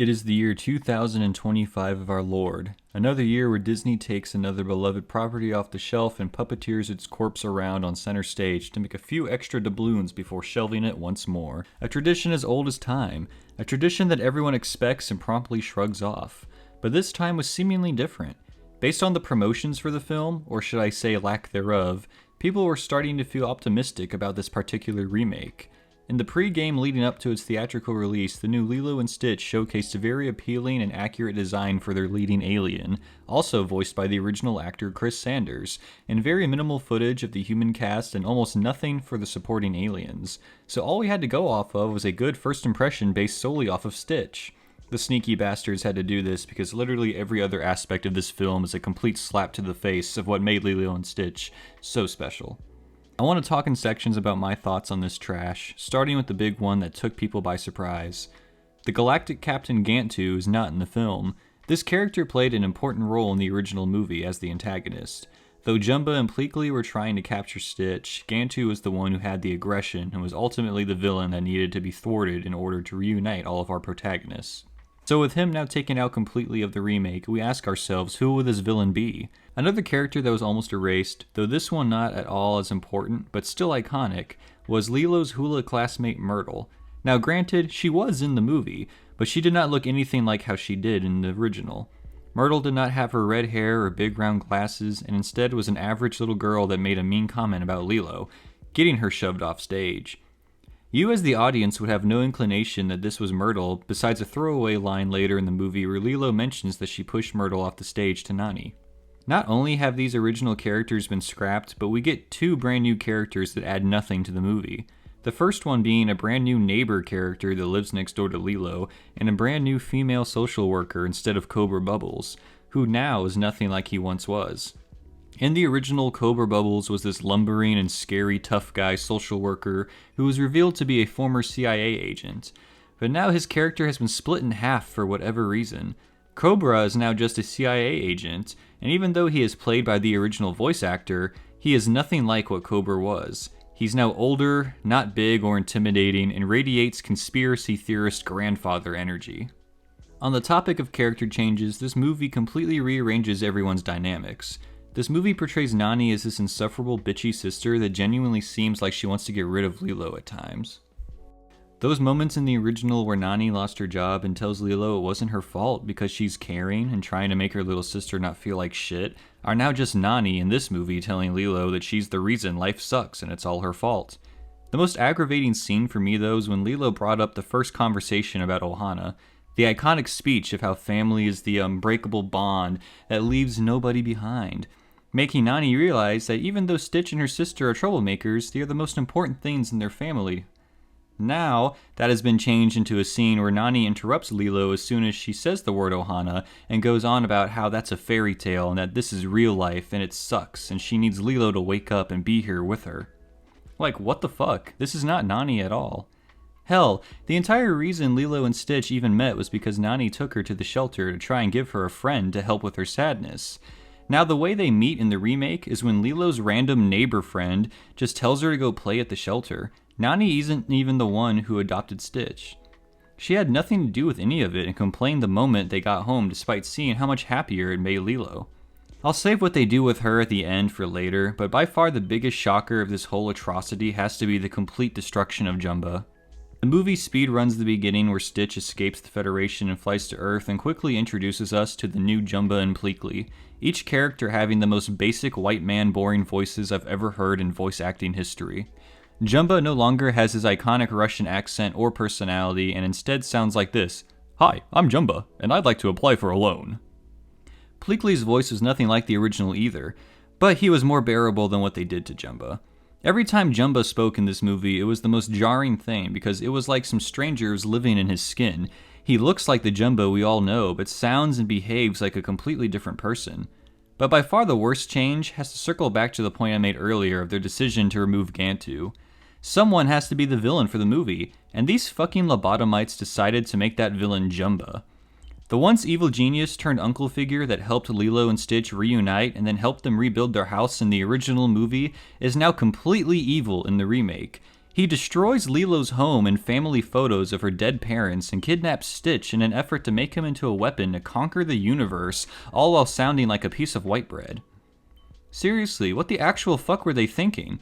It is the year 2025 of our Lord, another year where Disney takes another beloved property off the shelf and puppeteers its corpse around on center stage to make a few extra doubloons before shelving it once more. A tradition as old as time, a tradition that everyone expects and promptly shrugs off. But this time was seemingly different. Based on the promotions for the film, or should I say lack thereof, people were starting to feel optimistic about this particular remake. In the pre-game leading up to its theatrical release, the new Lilo and Stitch showcased a very appealing and accurate design for their leading alien, also voiced by the original actor Chris Sanders, and very minimal footage of the human cast and almost nothing for the supporting aliens. So all we had to go off of was a good first impression based solely off of Stitch. The sneaky bastards had to do this because literally every other aspect of this film is a complete slap to the face of what made Lilo and Stitch so special. I want to talk in sections about my thoughts on this trash, starting with the big one that took people by surprise. The galactic Captain Gantu is not in the film. This character played an important role in the original movie as the antagonist. Though Jumba and Pleakley were trying to capture Stitch, Gantu was the one who had the aggression and was ultimately the villain that needed to be thwarted in order to reunite all of our protagonists. So with him now taken out completely of the remake, we ask ourselves, who will this villain be? Another character that was almost erased, though this one not at all as important, but still iconic, was Lilo's hula classmate Myrtle. Now granted, she was in the movie, but she did not look anything like how she did in the original. Myrtle did not have her red hair or big round glasses, and instead was an average little girl that made a mean comment about Lilo, getting her shoved off stage. You as the audience would have no inclination that this was Myrtle, besides a throwaway line later in the movie where Lilo mentions that she pushed Myrtle off the stage to Nani. Not only have these original characters been scrapped, but we get two brand new characters that add nothing to the movie. The first one being a brand new neighbor character that lives next door to Lilo, and a brand new female social worker instead of Cobra Bubbles, who now is nothing like he once was. In the original, Cobra Bubbles was this lumbering and scary tough guy social worker who was revealed to be a former CIA agent. But now his character has been split in half for whatever reason. Cobra is now just a CIA agent, and even though he is played by the original voice actor, he is nothing like what Cobra was. He's now older, not big or intimidating, and radiates conspiracy theorist grandfather energy. On the topic of character changes, this movie completely rearranges everyone's dynamics. This movie portrays Nani as this insufferable bitchy sister that genuinely seems like she wants to get rid of Lilo at times. Those moments in the original where Nani lost her job and tells Lilo it wasn't her fault because she's caring and trying to make her little sister not feel like shit are now just Nani in this movie telling Lilo that she's the reason life sucks and it's all her fault. The most aggravating scene for me though is when Lilo brought up the first conversation about Ohana, the iconic speech of how family is the unbreakable bond that leaves nobody behind, making Nani realize that even though Stitch and her sister are troublemakers, they are the most important things in their family. Now, that has been changed into a scene where Nani interrupts Lilo as soon as she says the word Ohana and goes on about how that's a fairy tale and that this is real life and it sucks and she needs Lilo to wake up and be here with her. Like, what the fuck? This is not Nani at all. Hell, the entire reason Lilo and Stitch even met was because Nani took her to the shelter to try and give her a friend to help with her sadness. Now the way they meet in the remake is when Lilo's random neighbor friend just tells her to go play at the shelter. Nani isn't even the one who adopted Stitch. She had nothing to do with any of it and complained the moment they got home despite seeing how much happier it made Lilo. I'll save what they do with her at the end for later, but by far the biggest shocker of this whole atrocity has to be the complete destruction of Jumba. The movie speedruns the beginning where Stitch escapes the Federation and flies to Earth and quickly introduces us to the new Jumba and Pleakley, each character having the most basic white man boring voices I've ever heard in voice acting history. Jumba no longer has his iconic Russian accent or personality and instead sounds like this: "Hi, I'm Jumba, and I'd like to apply for a loan." Pleakley's voice was nothing like the original either, but he was more bearable than what they did to Jumba. Every time Jumba spoke in this movie, it was the most jarring thing because it was like some stranger was living in his skin. He looks like the Jumba we all know, but sounds and behaves like a completely different person. But by far the worst change has to circle back to the point I made earlier of their decision to remove Gantu. Someone has to be the villain for the movie, and these fucking lobotomites decided to make that villain Jumba. The once evil genius turned uncle figure that helped Lilo and Stitch reunite and then helped them rebuild their house in the original movie is now completely evil in the remake. He destroys Lilo's home and family photos of her dead parents and kidnaps Stitch in an effort to make him into a weapon to conquer the universe, all while sounding like a piece of white bread. Seriously, what the actual fuck were they thinking?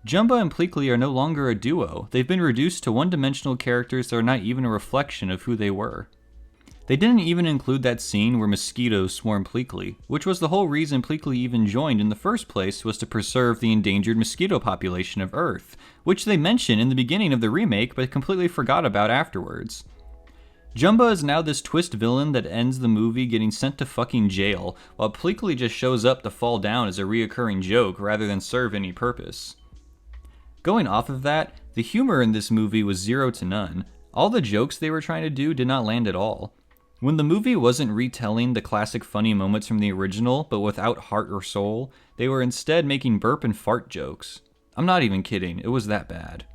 Jumba and Pleakley are no longer a duo. They've been reduced to one-dimensional characters that are not even a reflection of who they were. They didn't even include that scene where mosquitoes swarm Pleakley, which was the whole reason Pleakley even joined in the first place, was to preserve the endangered mosquito population of Earth, which they mention in the beginning of the remake but completely forgot about afterwards. Jumba is now this twist villain that ends the movie getting sent to fucking jail, while Pleakley just shows up to fall down as a reoccurring joke rather than serve any purpose. Going off of that, the humor in this movie was 0 to none. All the jokes they were trying to do did not land at all. When the movie wasn't retelling the classic funny moments from the original, but without heart or soul, they were instead making burp and fart jokes. I'm not even kidding, it was that bad.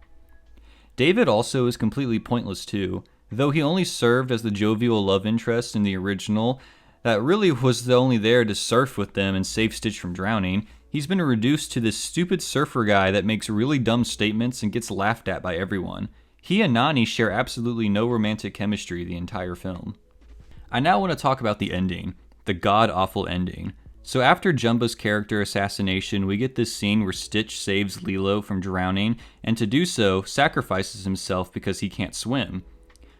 David also is completely pointless too. Though he only served as the jovial love interest in the original, that really was only there to surf with them and save Stitch from drowning, he's been reduced to this stupid surfer guy that makes really dumb statements and gets laughed at by everyone. He and Nani share absolutely no romantic chemistry the entire film. I now want to talk about the ending, the god-awful ending. So after Jumba's character assassination, we get this scene where Stitch saves Lilo from drowning, and to do so, sacrifices himself because he can't swim.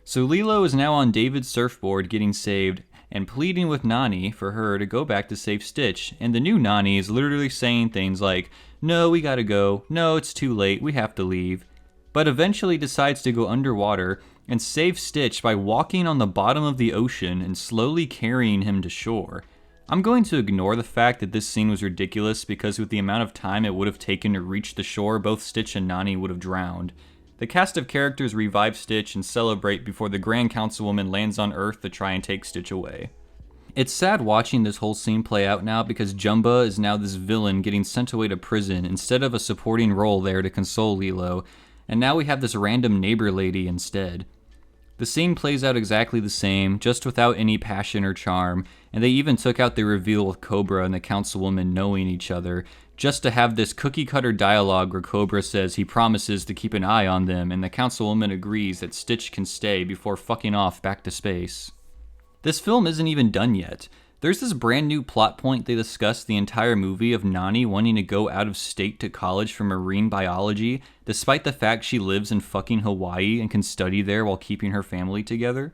So Lilo is now on David's surfboard getting saved, and pleading with Nani for her to go back to save Stitch, and the new Nani is literally saying things like, "No, we gotta go. No, it's too late. We have to leave." But eventually decides to go underwater and save Stitch by walking on the bottom of the ocean and slowly carrying him to shore. I'm going to ignore the fact that this scene was ridiculous because with the amount of time it would have taken to reach the shore, both Stitch and Nani would have drowned. The cast of characters revive Stitch and celebrate before the Grand Councilwoman lands on Earth to try and take Stitch away. It's sad watching this whole scene play out now because Jumba is now this villain getting sent away to prison instead of a supporting role there to console Lilo, and now we have this random neighbor lady instead. The scene plays out exactly the same, just without any passion or charm, and they even took out the reveal with Cobra and the Councilwoman knowing each other, just to have this cookie-cutter dialogue where Cobra says he promises to keep an eye on them, and the Councilwoman agrees that Stitch can stay before fucking off back to space. This film isn't even done yet. There's this brand new plot point they discuss the entire movie of Nani wanting to go out of state to college for marine biology, despite the fact she lives in fucking Hawaii and can study there while keeping her family together.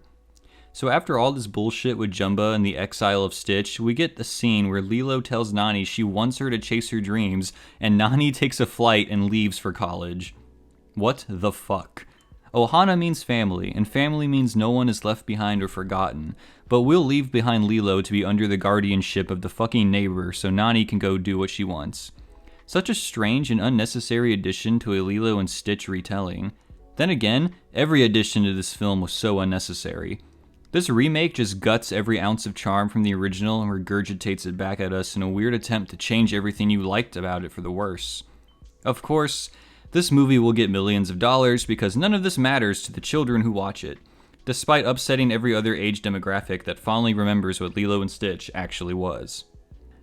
So after all this bullshit with Jumba and the exile of Stitch, we get the scene where Lilo tells Nani she wants her to chase her dreams, and Nani takes a flight and leaves for college. What the fuck? Ohana means family, and family means no one is left behind or forgotten, but we'll leave behind Lilo to be under the guardianship of the fucking neighbor so Nani can go do what she wants. Such a strange and unnecessary addition to a Lilo and Stitch retelling. Then again, every addition to this film was so unnecessary. This remake just guts every ounce of charm from the original and regurgitates it back at us in a weird attempt to change everything you liked about it for the worse. Of course, this movie will get millions of dollars because none of this matters to the children who watch it, despite upsetting every other age demographic that fondly remembers what Lilo and Stitch actually was.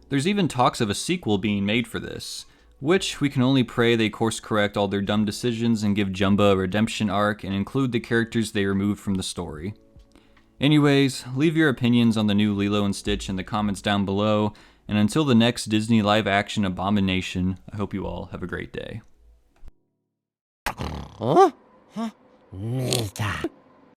There's even talks of a sequel being made for this, which we can only pray they course correct all their dumb decisions and give Jumba a redemption arc and include the characters they removed from the story. Anyways, leave your opinions on the new Lilo and Stitch in the comments down below, and until the next Disney live-action abomination, I hope you all have a great day. Huh? Huh?